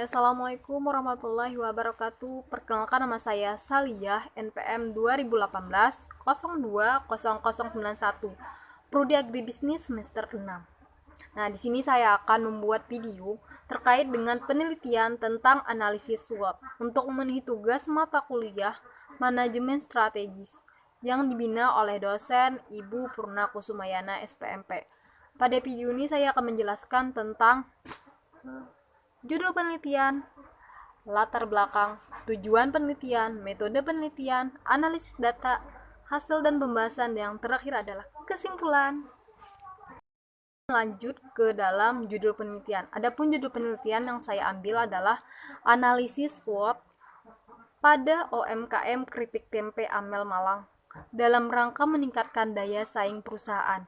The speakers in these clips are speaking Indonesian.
Assalamualaikum warahmatullahi wabarakatuh. Perkenalkan, nama saya Saliyah, NPM 2018 020091, Prodi Agribisnis semester 6. Nah, di sini saya akan membuat video terkait dengan penelitian tentang analisis SWOT untuk memenuhi tugas mata kuliah Manajemen Strategis yang dibina oleh dosen Ibu Purna Kusumayana SPMP. Pada video ini saya akan menjelaskan tentang judul penelitian, latar belakang, tujuan penelitian, metode penelitian, analisis data, hasil dan pembahasan, yang terakhir adalah kesimpulan. Lanjut ke dalam judul penelitian. Adapun judul penelitian yang saya ambil adalah analisis SWOT pada OMKM Keripik Tempe Amel Malang dalam rangka meningkatkan daya saing perusahaan.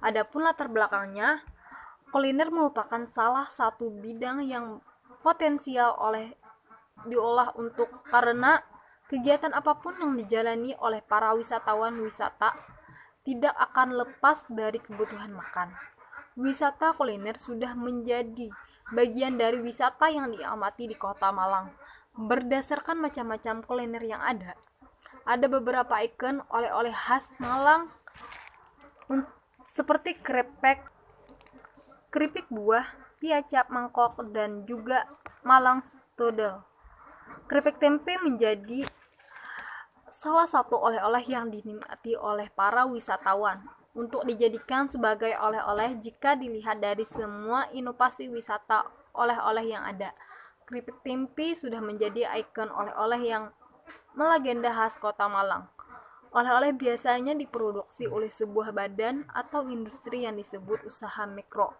Adapun latar belakangnya, kuliner merupakan salah satu bidang yang potensial diolah karena kegiatan apapun yang dijalani oleh para wisatawan wisata tidak akan lepas dari kebutuhan makan. Wisata kuliner sudah menjadi bagian dari wisata yang diamati di Kota Malang. Berdasarkan macam-macam kuliner yang ada beberapa ikon oleh-oleh khas Malang seperti keripik buah, tiacap mangkok, dan juga Malang Strudel. Keripik tempe menjadi salah satu oleh-oleh yang dinikmati oleh para wisatawan untuk dijadikan sebagai oleh-oleh. Jika dilihat dari semua inovasi wisata oleh-oleh yang ada, keripik tempe sudah menjadi ikon oleh-oleh yang melegenda khas Kota Malang. Oleh-oleh biasanya diproduksi oleh sebuah badan atau industri yang disebut usaha mikro,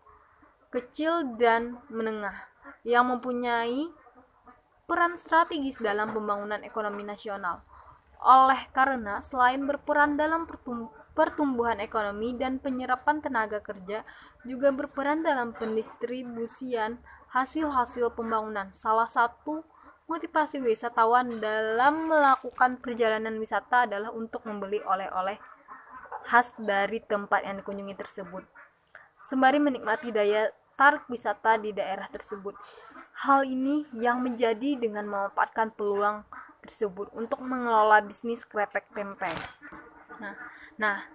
kecil, dan menengah yang mempunyai peran strategis dalam pembangunan ekonomi nasional. Oleh karena selain berperan dalam pertumbuhan ekonomi dan penyerapan tenaga kerja, juga berperan dalam pendistribusian hasil-hasil pembangunan. Salah satu motivasi wisatawan dalam melakukan perjalanan wisata adalah untuk membeli oleh-oleh khas dari tempat yang dikunjungi tersebut, sembari menikmati daya tarik wisata di daerah tersebut. Hal ini yang menjadi dengan memanfaatkan peluang tersebut untuk mengelola bisnis keripik tempe. Nah,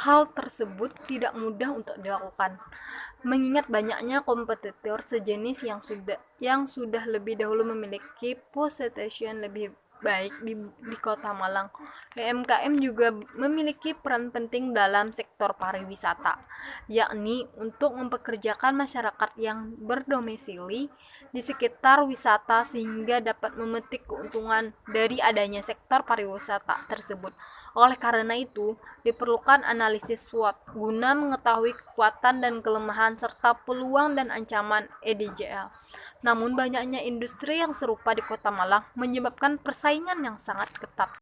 hal tersebut tidak mudah untuk dilakukan, mengingat banyaknya kompetitor sejenis yang sudah lebih dahulu memiliki position lebih baik di Kota Malang. UMKM juga memiliki peran penting dalam sektor pariwisata, yakni untuk mempekerjakan masyarakat yang berdomisili di sekitar wisata sehingga dapat memetik keuntungan dari adanya sektor pariwisata tersebut. Oleh karena itu, diperlukan analisis SWOT guna mengetahui kekuatan dan kelemahan serta peluang dan ancaman EDJL. Namun banyaknya industri yang serupa di Kota Malang menyebabkan persaingan yang sangat ketat.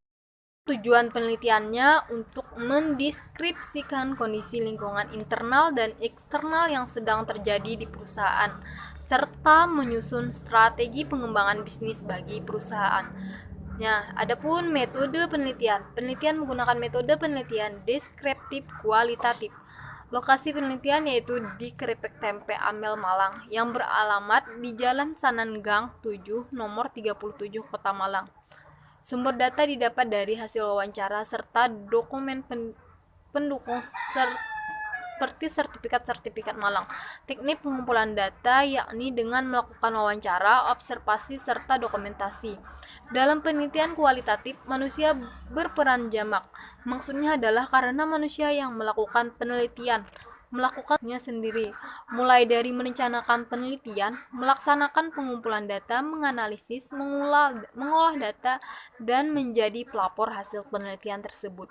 Tujuan penelitiannya untuk mendeskripsikan kondisi lingkungan internal dan eksternal yang sedang terjadi di perusahaan, serta menyusun strategi pengembangan bisnis bagi perusahaan. Nah, adapun metode penelitian. Penelitian menggunakan metode penelitian deskriptif kualitatif. Lokasi penelitian yaitu di Keripik Tempe Amel Malang yang beralamat di Jalan Sanan Gang 7 nomor 37 Kota Malang. Sumber data didapat dari hasil wawancara serta dokumen pendukung seperti sertifikat Malang. Teknik pengumpulan data yakni dengan melakukan wawancara, observasi, serta dokumentasi. Dalam penelitian kualitatif, manusia berperan jamak. Maksudnya adalah karena manusia yang melakukan penelitian melakukannya sendiri, mulai dari merencanakan penelitian, melaksanakan pengumpulan data, menganalisis, mengolah data, dan menjadi pelapor hasil penelitian tersebut.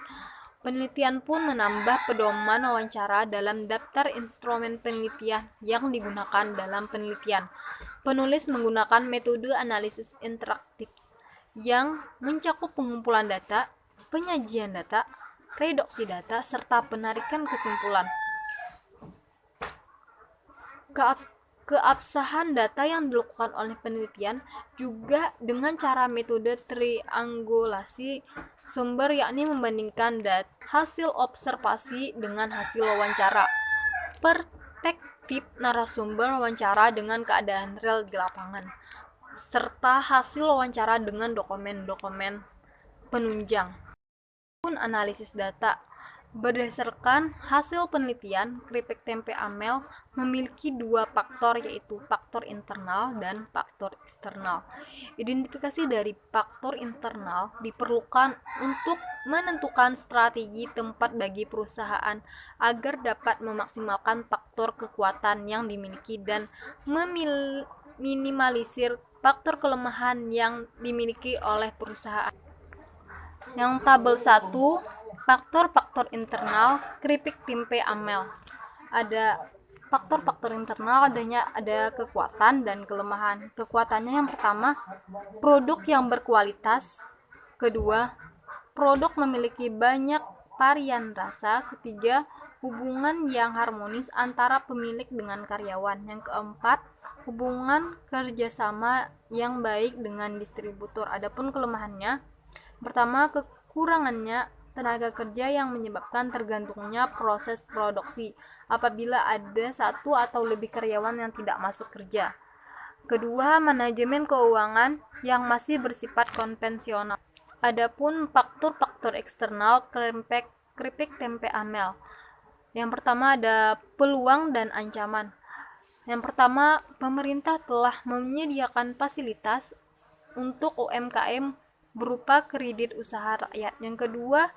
Penelitian pun menambah pedoman wawancara dalam daftar instrumen penelitian yang digunakan dalam penelitian. Penulis menggunakan metode analisis interaktif yang mencakup pengumpulan data, penyajian data, reduksi data, serta penarikan kesimpulan. Keabsahan data yang dilakukan oleh penelitian juga dengan cara metode triangulasi sumber, yakni membandingkan hasil observasi dengan hasil wawancara, perspektif narasumber wawancara dengan keadaan real di lapangan. serta hasil wawancara dengan dokumen-dokumen penunjang. Pun analisis data. Berdasarkan hasil penelitian, keripik tempe amel memiliki dua faktor, yaitu faktor internal dan faktor eksternal. Identifikasi dari faktor internal diperlukan untuk menentukan strategi tempat bagi perusahaan agar dapat memaksimalkan faktor kekuatan yang dimiliki dan meminimalisir faktor kelemahan yang dimiliki oleh perusahaan. Yang tabel 1, faktor-faktor internal keripik tempe amel. Ada faktor-faktor internal, ada kekuatan dan kelemahan. Kekuatannya yang pertama, produk yang berkualitas. Kedua, produk memiliki banyak varian rasa. Ketiga, hubungan yang harmonis antara pemilik dengan karyawan. Yang keempat, hubungan kerjasama yang baik dengan distributor. Adapun kelemahannya, pertama, kekurangannya tenaga kerja yang menyebabkan tergantungnya proses produksi apabila ada satu atau lebih karyawan yang tidak masuk kerja. Kedua, manajemen keuangan yang masih bersifat konvensional. Adapun faktor-faktor eksternal keripik tempe amel. Yang pertama ada peluang dan ancaman. Yang pertama, pemerintah telah menyediakan fasilitas untuk UMKM berupa kredit usaha rakyat. Yang kedua,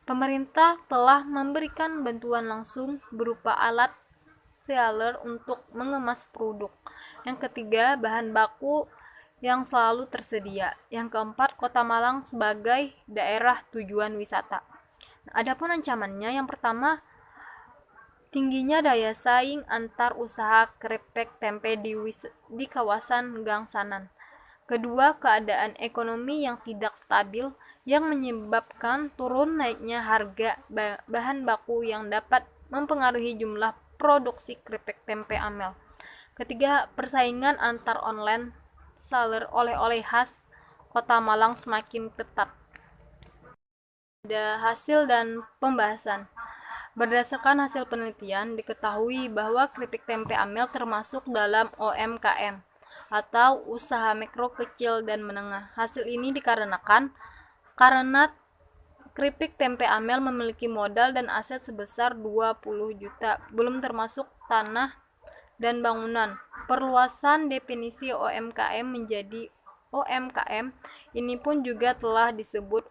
pemerintah telah memberikan bantuan langsung berupa alat sealer untuk mengemas produk. Yang ketiga, bahan baku yang selalu tersedia. Yang keempat, Kota Malang sebagai daerah tujuan wisata. Adapun ancamannya, yang pertama, tingginya daya saing antar usaha keripik tempe di kawasan Gang Sanan. Kedua, keadaan ekonomi yang tidak stabil yang menyebabkan turun naiknya harga bahan baku yang dapat mempengaruhi jumlah produksi keripik tempe amel. Ketiga, persaingan antar online seller oleh-oleh khas Kota Malang semakin ketat. Ada hasil dan pembahasan. Berdasarkan hasil penelitian, diketahui bahwa keripik tempe amel termasuk dalam UMKM atau usaha mikro, kecil, dan menengah. Hasil ini dikarenakan karena keripik tempe amel memiliki modal dan aset sebesar 20 juta, belum termasuk tanah dan bangunan. Perluasan definisi UMKM menjadi UMKM ini pun juga telah disebut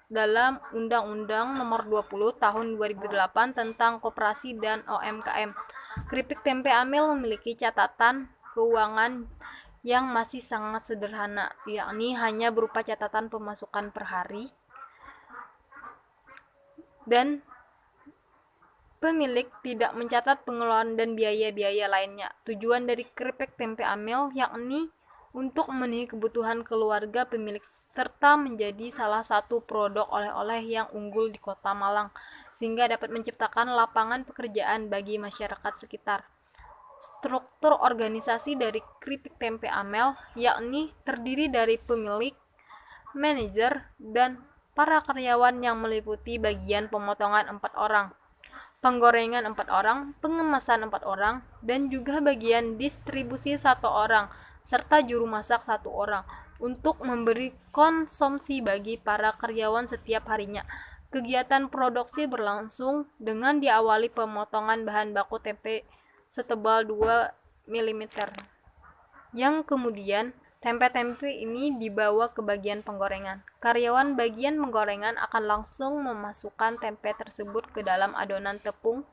dalam Undang-Undang Nomor 20 Tahun 2008 tentang Koperasi dan UMKM. Keripik tempe amel memiliki catatan keuangan yang masih sangat sederhana, yakni hanya berupa catatan pemasukan per hari dan pemilik tidak mencatat pengeluaran dan biaya-biaya lainnya. Tujuan dari keripik tempe amel yakni untuk memenuhi kebutuhan keluarga pemilik serta menjadi salah satu produk oleh-oleh yang unggul di Kota Malang, sehingga dapat menciptakan lapangan pekerjaan bagi masyarakat sekitar. Struktur organisasi dari keripik tempe amel yakni terdiri dari pemilik, manajer, dan para karyawan yang meliputi bagian pemotongan 4 orang, penggorengan 4 orang, pengemasan 4 orang, dan juga bagian distribusi 1 orang, serta juru masak 1 orang, untuk memberi konsumsi bagi para karyawan setiap harinya. Kegiatan produksi berlangsung dengan diawali pemotongan bahan baku tempe setebal 2 mm, yang kemudian tempe-tempe ini dibawa ke bagian penggorengan. Karyawan bagian penggorengan akan langsung memasukkan tempe tersebut ke dalam adonan tepung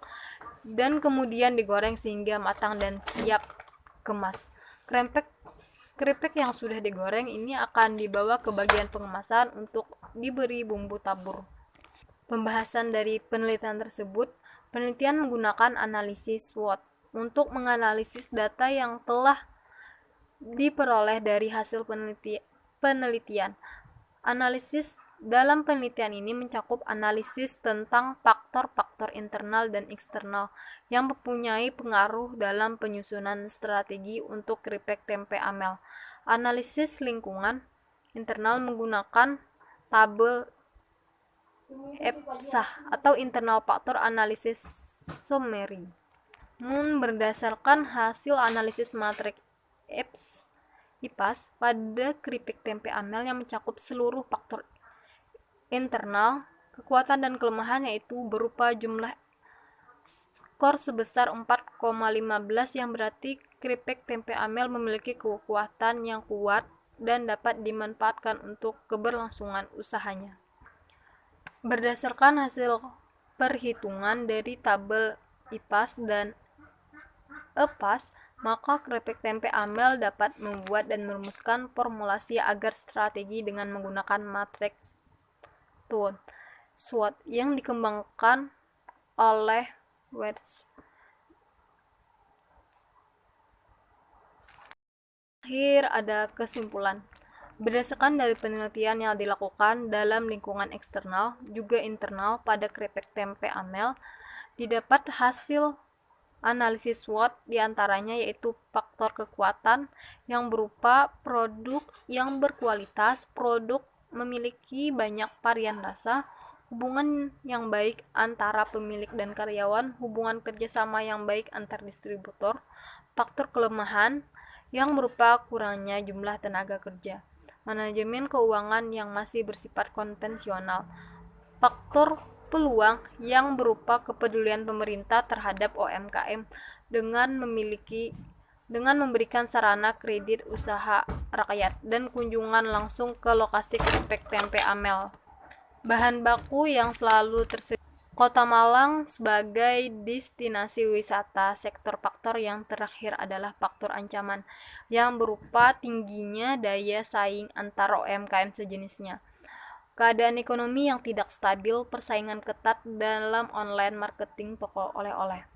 dan kemudian digoreng sehingga matang dan siap kemas. Keripik yang sudah digoreng ini akan dibawa ke bagian pengemasan untuk diberi bumbu tabur. Pembahasan dari penelitian tersebut, penelitian menggunakan analisis SWOT untuk menganalisis data yang telah diperoleh dari hasil penelitian. Analisis dalam penelitian ini mencakup analisis tentang faktor-faktor internal dan eksternal yang mempunyai pengaruh dalam penyusunan strategi untuk keripik tempe amel. Analisis lingkungan internal menggunakan tabel EFSA atau Internal Factor Analysis Summary. Berdasarkan hasil analisis matriks EFS IPAS pada keripik tempe Amel yang mencakup seluruh faktor internal, kekuatan dan kelemahan, yaitu berupa jumlah skor sebesar 4,15 yang berarti keripik tempe Amel memiliki kekuatan yang kuat dan dapat dimanfaatkan untuk keberlangsungan usahanya. Berdasarkan hasil perhitungan dari tabel IPAS dan EPAS, maka keripik tempe Amel dapat membuat dan merumuskan formulasi agar strategi dengan menggunakan matriks SWOT yang dikembangkan oleh Welch. Akhir ada kesimpulan. Berdasarkan dari penelitian yang dilakukan dalam lingkungan eksternal juga internal pada keripik tempe Amel, didapat hasil analisis SWOT diantaranya yaitu faktor kekuatan yang berupa produk yang berkualitas, produk memiliki banyak varian rasa, hubungan yang baik antara pemilik dan karyawan, hubungan kerjasama yang baik antar distributor, faktor kelemahan yang berupa kurangnya jumlah tenaga kerja, manajemen keuangan yang masih bersifat konvensional, faktor peluang yang berupa kepedulian pemerintah terhadap UMKM dengan memberikan sarana kredit usaha rakyat dan kunjungan langsung ke lokasi keripik tempe Amel. Bahan baku yang selalu tersedia. Kota Malang sebagai destinasi wisata. Sektor faktor yang terakhir adalah faktor ancaman yang berupa tingginya daya saing antar UMKM sejenisnya. Keadaan ekonomi yang tidak stabil, persaingan ketat dalam online marketing toko oleh-oleh.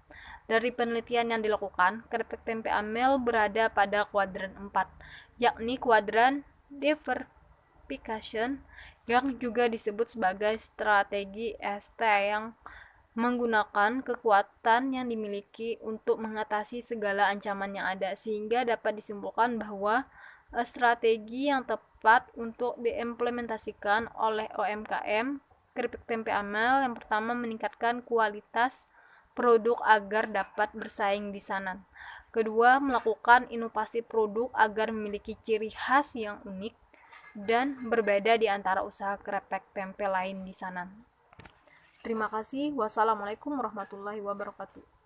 Dari penelitian yang dilakukan, keripik tempe Amel berada pada kuadran 4, yakni kuadran diversification yang juga disebut sebagai strategi ST yang menggunakan kekuatan yang dimiliki untuk mengatasi segala ancaman yang ada, sehingga dapat disimpulkan bahwa strategi yang tepat untuk diimplementasikan oleh UMKM keripik tempe Amel yang pertama meningkatkan kualitas produk agar dapat bersaing di sana. Kedua, melakukan inovasi produk agar memiliki ciri khas yang unik dan berbeda di antara usaha keripik tempe lain di sana. Terima kasih. Wassalamualaikum warahmatullahi wabarakatuh.